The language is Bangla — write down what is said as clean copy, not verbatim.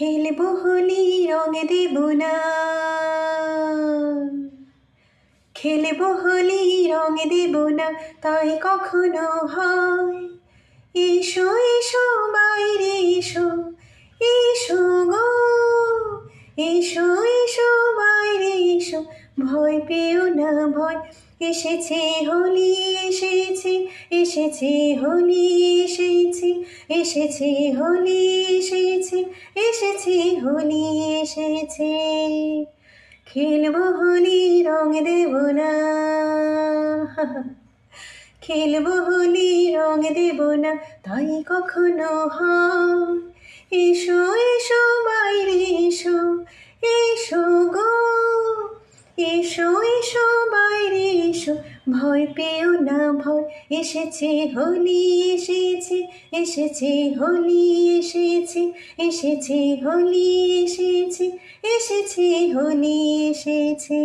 খেলবো হোলি রং দেব না, খেলবো হোলি রং দেব না, তাই কখনো হয়। এসো এসো বাইরে এসো, এসো গো, এসো এসো বাইরে এসো, ভয় পেও না ভয়। এসেছে হোলি এসেছে, এসেছে হোলি এসেছে, এসেছে হোলি এসেছে, এসেছে হোলি এসেছে। খেলবো হোলি রং দেব না, খেলবো হোলি রং দেব না, তাই কখনো হয়। এসো এসো বাইরে এসো, এসো গো, এসো এসো বাইরে এসো, ভয় পেও না ভয়। এসেছে হোলি এসেছে, এসেছে হোলি এসেছে, এসেছে হোলি এসেছে, এসেছে হোলি এসেছে।